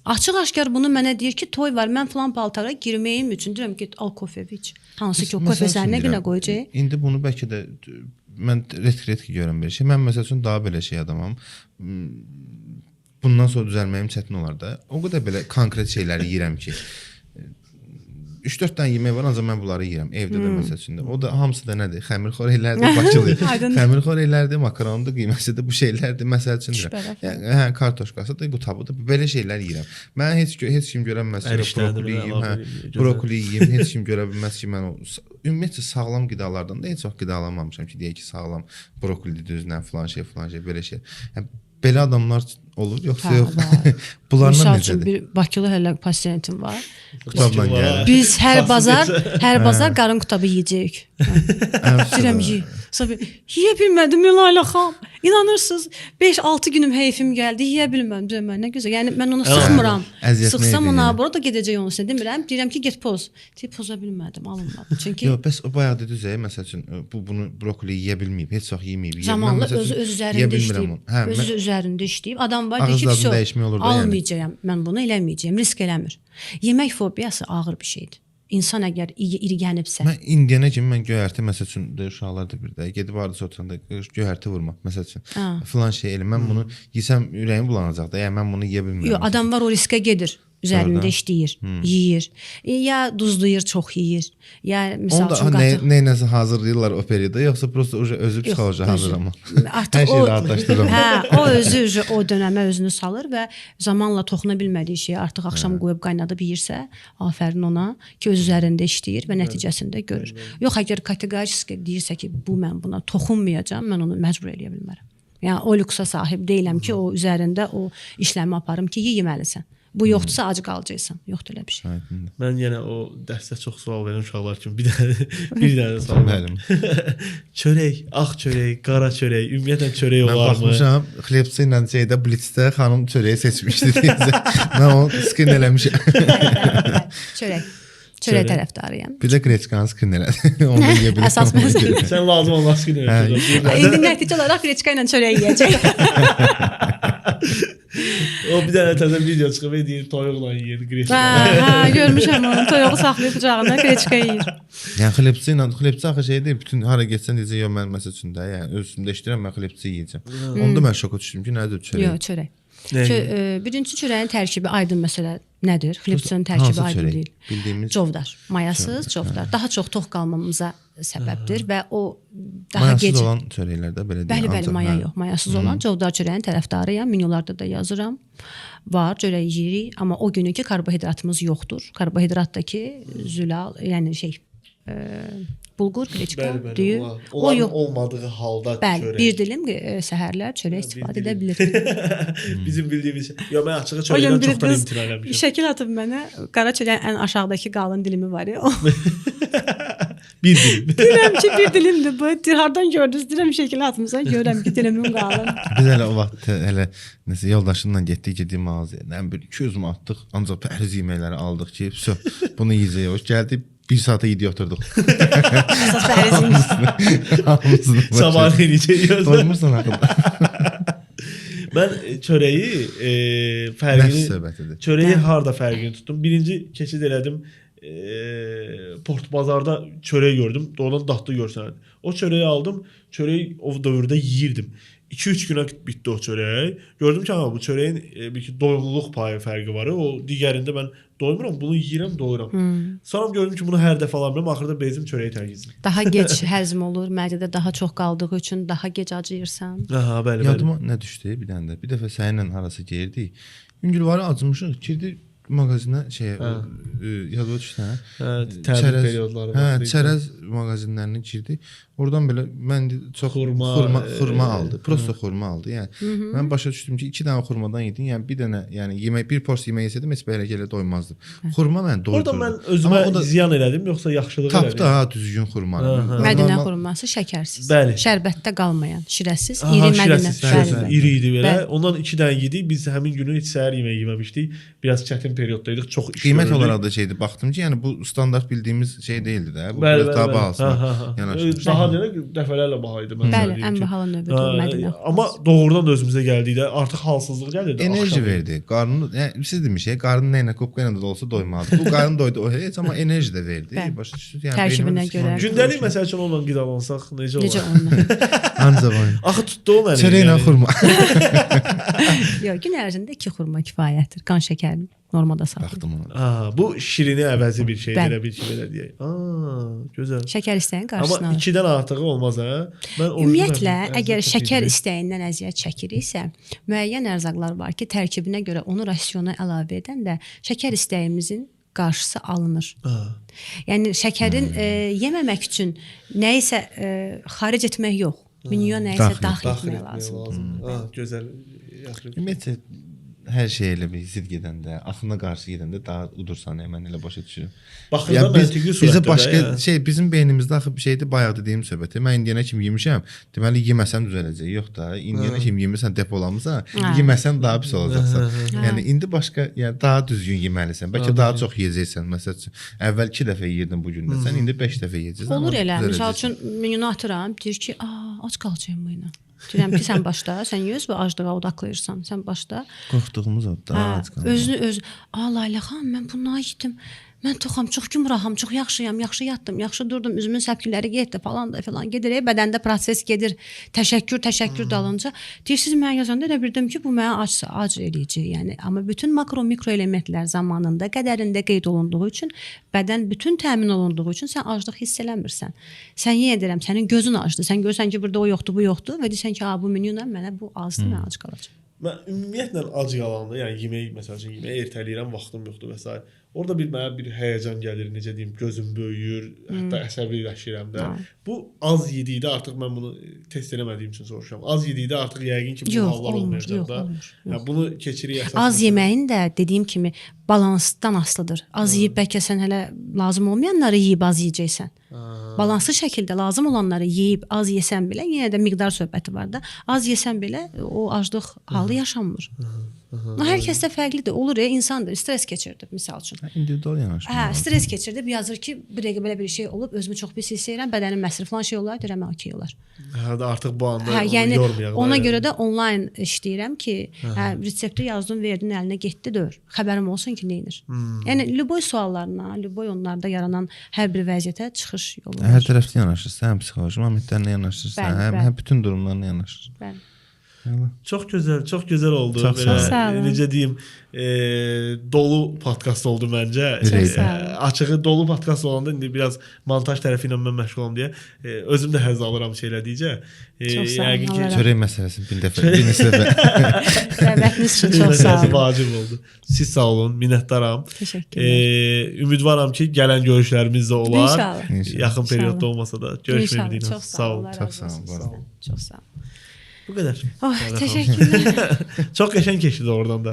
Açıq-aşkar bunu mənə deyir ki, toy var, mən falan paltara girməyim üçün deyirəm ki, al kofe iç. Hansı ki, o kofe sən nə günə qoyacaq? İndi bunu bəlkə də mən retki görən bir şey. Mən məsəl üçün daha belə şey adamam. Bundan sonra düzəlməyim çətin olar da. O qədər belə konkret şeyləri yeyirəm ki, 3-4 dənə yemək var, ancaq mən bunları yeyirəm evdə də məsəl üçün. O da hamısı da nədir? Xəmir xörəklərdir, Bakılı. Xəmir xörəklərdir, makarondur, qiymətsidir, bu şeylərdir, məsəl üçün. Yəni hə, kartoşkasıdır, qutabıdır. Belə şeylər yeyirəm. Mən heç kim görə bilməz ki, brokoli yeyim, brokoli yeyim, heç kim görə bilməz ki, mən o ümumiyyətlə sağlam qidalardan da heç vaxt qidalanmamışam ki, deyək ki, sağlam brokoli düzdən falan şey belə şey. Yəni belə adamlar olur, yoxsa yox? Bunlarla necədir? Bir Bakılı hələ pasiyentim var. Qutabla gəlir. Biz hər bazar qarın qutabı yeyəcəyik. Deyirəm ye. Sonra yeyə bilmədim Layla xanım. İnanırsınız 5-6 günüm heyfim gəldi, yeyə bilmədim. Deyirəm mən nə gözəl. Yəni mən onu sıxmıram. Sıxsam ona burada gedəcək onun üstə demirəm. Deyirəm ki, get poz. Deyib poza bilmədim, alınmadı. Çünki yox, bəs o bayaq dedi zəy, məsəl üçün bunu brokoli yeyə bilməyib, heç vaxt yeməyib. Zamanla öz üzərində işləyib. Öz üzərində işləyib. Adam var deyir ki, ağız dadını dəyişmək olur da yəni. Almayacağam, mən bunu eləməyəcəyəm, risk eləmir. Yemək fobiyası ağır bir şeydir. İnsan əgər irigənibsə. Mən indiyənə kimi mən göyərti məsəl üçün uşaqlar da bir də gedib ardısa oturanda göyərti vurmaq məsəl üçün. Falan şey elə mən bunu yesəm ürəyim bulanacaq da. Yəni mən bunu yeyə bilmirəm. Yox, adam var o riskə gedir. Üzərində işləyir, yeyir. Ya duzlayır, çox yeyir. Ya məsəl üçün qatıq. Nəsə hazırlayırlar o perioda, yoxsa prosta özü psixoloji hazırlama. Artıq hər şeyi rahatlaşdırır. Hə, o özü o dönəmə özünü salır və zamanla toxuna bilmədiyi şeyi artıq axşam qoyub qaynadıb yeyirsə, afərin ona ki, öz üzərində işləyir və nəticəsində görür. Yox, əgər kateqorik deyirsə ki, bu mən buna toxunmayacağam, mən onu məcbur eləyə bilmərəm. Yəni o lüksə sahib deyiləm ki, o üzərində o işləmi aparım ki, yeməlisən. Bu yoxdursa acı qalacaqsan. Yoxdur elə bir şey. Mən yenə o dərsdə çox sual verən uşaqlar kimi bir dənə sual verim. Çörək, ağ çörək, qara çörək, ümumiyyətlə çörək olarmı? Mən baxmışam, xlebçi ilə şeydə Blitzdə xanım çörəyi seçmişdi deyəcək. Mən onu skrin eləmişəm. Çörək tərəfdarıyam. Bir də qreçkanı skrin elədi. Onu yeyə bilirəm. Əsas məsələ. Sən lazım olan skrin elədi. İndi nəticə olaraq qreçka ilə çörək yeyəcək. O bir dənə təzə video çıxıb deyir toyuqla yeyir qreçka. Hə, görmüşəm onu. Toyuğu saxlayıb qucağında qreçka yeyir. Yəni xlebçi axı şeydir, bütün hara getsən deyəcək, yox mən məsəl üçün də, yəni özümdə işləyirəm, mən xlebçi yeyəcəm. Onda mən şoka düşdüm ki, nədir çörək? Yox, çörək. Birinci çörəyin tərkibi aydın məsələ nədir? Xlebçinin tərkibi aydın deyil. Bildiyimiz Covdar, mayasız covdar. Daha çox tox qalmamıza səbəbdir və o daha gec mayasız olan çörəklərdə belə deyil. Bəli, maya yox. Mayasız olan covdar çörəyin tərəfdarıyam. Menülərdə də yazıram. Var, çörək yeyirik, amma o gününkü karbohidratımız yoxdur. Karbohidrat da ki, zülal, yəni bulgur, qreçka, düyü. O yox olmadığı halda çörək. Bəli, bir dilim səhərlər çörək istifadə edə bilir. Bizim bildiyimiz şey. Yox, mən açığı çörəkdən çoxdan imtina eləmişəm. Şəkil atıb mənə, qara çörəyin ən aşağıdakı qalın dilimi var ya. Bir dilim. Deyirəm ki, bir dilimdir bu. Hardan gördünüz? Deyirəm şəkil atmısan, görürəm ki, dilimin qalın. Biz hələ o vaxt hələ nəsə yoldaşımla getdik mağazaya. Nə bir 200 manatlıq ancaq pəhriz yeməkləri aldıq ki, bunu yeyəcəyik. Hoş gəldi. Bir saata yedi oturduq. Əsas pəhrizimiz. Sabahın yiyəcəyik. Doymursan axıda. Mən çörəyi fərqini çörəyi harda fərqini tutdum. Birinci keçid elədim. Port bazarda çörək gördüm. Oradan dadlı görsənədi. O çörəyi aldım. Çörəyi o dövrdə yeyirdim. 2-3 günə bitdi o çörək. Gördüm ki, bu çörəyin bir doyumluluq payı fərqi var. O digərində mən doymuram, bunu yeyirəm, doyuram. Sonra gördüm ki, bunu hər dəfə alamıram. Axırda bezim çörəyi tərgizdim. Daha gec həzm olur, mədədə daha çox qaldığı üçün daha gec acıyırsan. Yadıma nə düşdü bir dəndə? Bir dəfə səninlə harasa geyirdik. Yüngülvarı acımışıq, girdi mağazinə yadva düşdü. Təmin periodları var. Çərəz mağazinlərinə girdi. Oradan belə mən çox xurma aldı. Prosta xurma aldı. Yəni mən başa düşdüm ki, 2 dənə xurmadan yedim. Yəni bir dənə, yəni yemək bir porsiya yemək yesədim heç belə gələ doymazdım. Xurma mən doydurdum. Orada mən özümə ziyan elədim yoxsa yaxşılıq elədim? Tapdı ha düzgün xurmanı. Mədinə xurması şəkərsiz. Bəli. Şərbətdə qalmayan, şirəsiz, iri Mədinə. Bəli. İri idi belə. Ondan 2 dənə yedik. Biz həmin günü heç səhər yeməyi yeməmişdik. Biraz çətin perioddayıq. Çox iş qiymət gördük. olaraq da şeydi. Baxdım ki, yəni bu standart bildiyimiz şey deyildi də. Bu Bəli, biraz daha bahasına yanaşır. Daha dəfələrlə baha idi. Bəli, ən bahalı növbədə Mədinə. Amma doğrudan da özümüzə gəldikdə artıq halsızlıq gəlirdi. Enerji verdi. Qarnını, yəni siz demiş, qarnını nə ilə kopka ilə də olsa doymadı. Bu qarın doydu o heç, amma enerji də verdi. Başa düşdünüz? Yəni tərkibinə görə. Gündəlik məsəl üçün onunla qidalansaq necə olar? Necə onunla? Ancaq oyun. Axı tutdu o məni. Çörəklə xurma. Yox, gün ərzində 2 xurma kifayətdir. Qan şəkərini normada saxlayır. Baxdım ona. Bu şirini əvəzi bir şeydir, elə bir ki, belə deyək. Gözəl. Şəkər istəyin qarşısına Amma alır. 2-dən artığı olmaz hə? Mən Ümumiyyətlə, əgər şəkər istəyindən əziyyət çəkiriksə, müəyyən ərzaqlar var ki, tərkibinə görə onu rasiona əlavə edəndə şəkər istəyimizin qarşısı alınır. Yəni şəkərin yeməmək üçün nəyisə xaric etmək yox, menüyə nəyisə daxil etmək lazımdır. Gözəl. Ümumiyyətlə hər şey elə bir zid gedəndə, axına qarşı gedəndə daha udursan, mən elə başa düşürəm. Baxırda məntiqi surətdə. Bizə başqa bizim beynimizdə axı bir şeydir, bayaq dediyim söhbəti. Mən indiyənə kimi yemişəm, deməli yeməsəm düzələcək. Yox da, indiyənə kimi yemirsən, depolamısan, yeməsən daha pis olacaqsan. Yəni indi başqa, yəni daha düzgün yeməlisən. Bəlkə daha çox yeyəcəksən. Məsələn, əvvəl 2 dəfə yeyirdin bu gün də, sən indi 5 dəfə yeyəcəksən. Olur elə. Məsəl üçün menünü atıram, deyir ki, ac qalacağam bu ilə. Deyirəm ki, sən başla, sən yüz və aclığa odaqlayırsan, sən başla. Qorxduğumuz o da ac qalır. Özünü Layla xanım, mən bunu yedim. Mən toxam, çox gümraham, çox yaxşıyam, yaxşı yatdım, yaxşı durdum, üzümün səpkiləri getdi falan da filan gedir. Bədəndə proses gedir. Təşəkkür dalınca. Deyirsiz mən yazanda elə bildim ki, bu mənə ac eləyəcək. Yəni amma bütün makro mikro elementlər zamanında qədərində qeyd olunduğu üçün, bədən bütün təmin olunduğu üçün sən aclıq hiss eləmirsən. Sən yenə deyirəm, sənin gözün acdı. Sən görsən ki, burada o yoxdur, bu yoxdur və deyirsən ki, bu menyu ilə mənə bu azdır, mən ac qalacağam. Mən ümumiyyətlə ac qalanda, yəni yemək məsələn yeməyi ertələyirəm, vaxtım yoxdur və s. Orada mənə bir həyəcan gəlir, necə deyim, gözüm böyüyür, hətta əsəbiləşirəm də. Bu az yedikdə artıq mən bunu test eləmədiyim üçün soruşuram. Az yedikdə artıq yəqin ki, bu hallar olmayacaq da. Yəni bunu keçirik əsas. Az yeməyin də dediyim kimi balansdan asılıdır. Az yeyib bəlkə sən hələ lazım olmayanları yeyib az yeyəcəksən. Balanslı şəkildə lazım olanları yeyib az yesən belə, yenə də miqdar söhbəti var da. Az yesən belə o aclıq halı yaşanmır. Hər kəsdə fərqlidir. Olur ya, insandır, stres keçirdi misal üçün. İndividual yanaşma. Stres keçirdi, yazır ki, bir dəqiqə belə bir şey olub, özümü çox pis hiss edirəm, bədənim məsəl falan şey olar, deyirəm, okey olar. Artıq bu anda yəni yormayaq. Ona görə də onlayn işləyirəm ki, resepti yazdım, verdin, əlinə getdi, dör. Xəbərim olsun ki, neyinir. Yəni lüboy suallarına, lüboy onlarda yaranan hər bir vəziyyətə çıxış yolu var. Hər tərəfdən yanaşırsan, həm psixoloji momentlərlə yanaşırsan, həm bütün durumlarla yanaşırsan. Bəli. Çox gözəl oldu. Çox belə necə deyim, dolu podkast oldu məncə. Açığı dolu podkast olanda indi biraz montaj tərəfi ilə mən məşğulam deyə özüm də həzz alıram şeylədikcə. Yəqin ki, çörək məsələsini bir neçə dəfə. Dəvətiniz üçün çox sağ olun. Vacib oldu. Siz sağ olun, minnətdaram. Təşəkkürlər. Ümidvaram ki, gələn görüşlərimiz də olar. İnşallah. Yaxın periodda olmasa da görüşmək ümidi ilə. Sağ olun. Çox sağ olun. Çox sağ olun. Bu qədər. Təşəkkürlər. Çox qəşəng keçdi oradan da.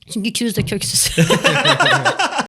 Çünki ikiniz də köksüz.